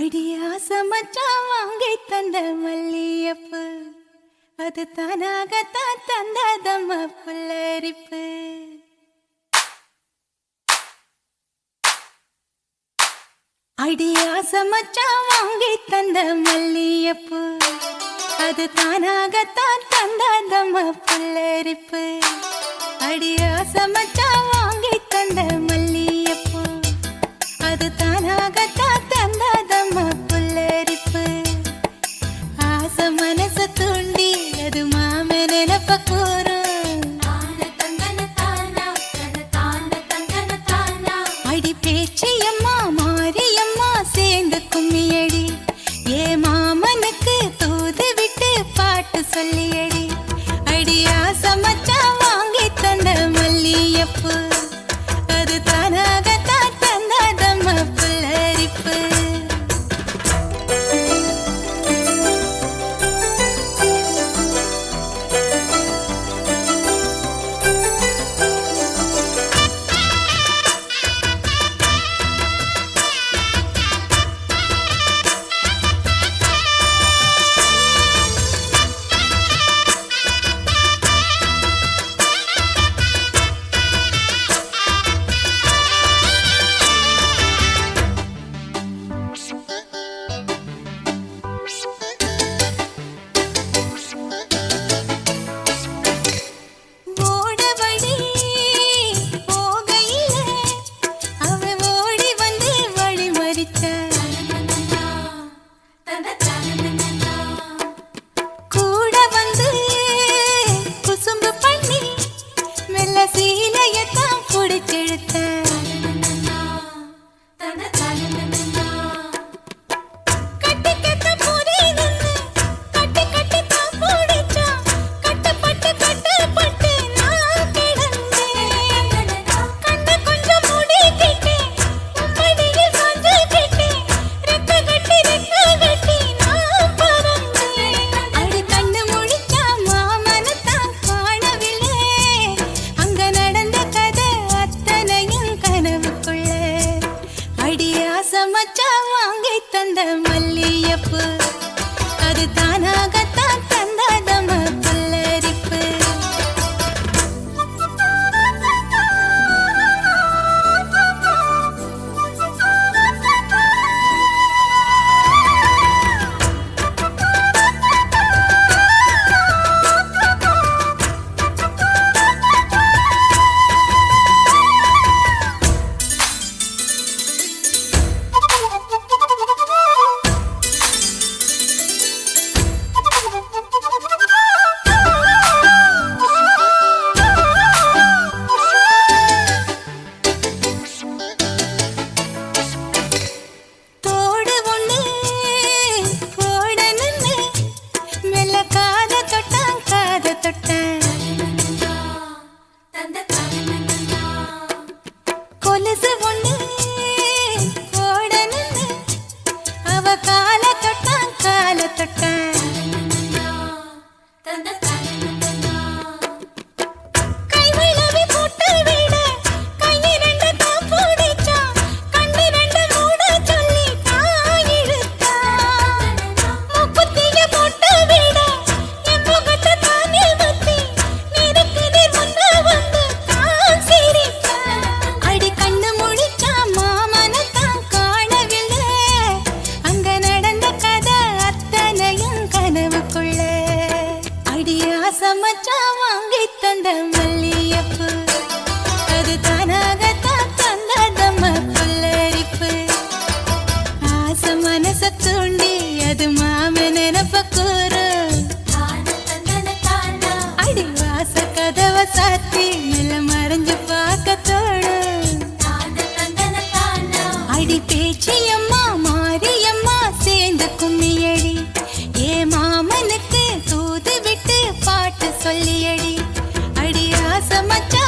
அடியாச மச்சான் வாங்கி தந்த மல்லியப்பு அது தானாகத்தான் தந்ததம்ம புல்லரிப்பு. அடியாச மச்சான் வாங்கி தந்த மல்லியப்பு அது தானாகத்தான் தந்ததம்ம புல்லரிப்பு. அடியாச மச்சான் வாங்கி தந்த மல்லியப்பு அது தானாகத்தான் தந்ததம்ம புல்லரிப்பு. ஆசை மனச தூண்டி அது மாம நினப்ப கூறும். அடி பேச்சியம்மா மாரியம்மா சேர்ந்து கும்மியடி ஏ மாமனுக்கு தூது விட்டு பாட்டு சொல்லியடி. அடி ஆசை மச்சான் வாங்கி தந்த மல்லியப்பு அது தானாகத்தான் தந்ததம்ம புல்லரிப்பு. சீலையத்தான் புடிச்செழுத்த கட்டி கட்ட போதே நின்று கட்டி கட்டி தான் போடிச்சா கட்டப்பட்டு கட்டப்பட்டு நான் கிடந்தேன். கண்ண கொஞ்சம் மூடிக்கிட்டேன் மடியில் சாஞ்சு கிட்டேன் ரெக்க கட்டி நான் பறந்தேன். அடி கண்ணு முழிச்சா மாமனத்தான் காணவில்லை அங்க நடந்த கதை அத்தனையும் கனவுக்குள்ள. அடியாச மச்சான் வாங்கி தந்த மல்லியப்பு அது தானாகத்தான் தந்ததம்ம புல்லரிப்பு. கொலுசு ஒண்ணு போடணுன்னு அவ கால தொட்டான் கை விளவி போட்டு விட கையை ரெண்டு தான் போடிச்சா கண்ணு ரெண்டு மூட சொல்லி தான் இழுத்தா முக்குத்திய போட்டு விட என் முகத்தை தானே பத்தி நிறுக்கு நீர் முன்ன வந்து தான் சிரிச்சா. அடி கண்ணு முழிச்சா மாமனத்தான் காணவில்லை அங்க நடந்த கதை அத்தனையும் கனவுக்குள்ள. அடியாச மச்சான் வாங்கி தந்த மல்லியப்பு அது தானாகத்தான் தந்ததம்ம புல்லரிப்பு. ஆசை மனச தூண்டி அது மாம நினப்ப கூறும். அடி வாச கதவை சாத்தி மெல்ல மறைஞ்சு பார்க்க தோடும். அடி பேச்சியம்மா மாரியம்மா சேர்ந்து கும்மியடி ஏ மாமனுக்கு தூது விட்டு பாட்டு சொல்லியடி. அடி ஆசை மச்சான்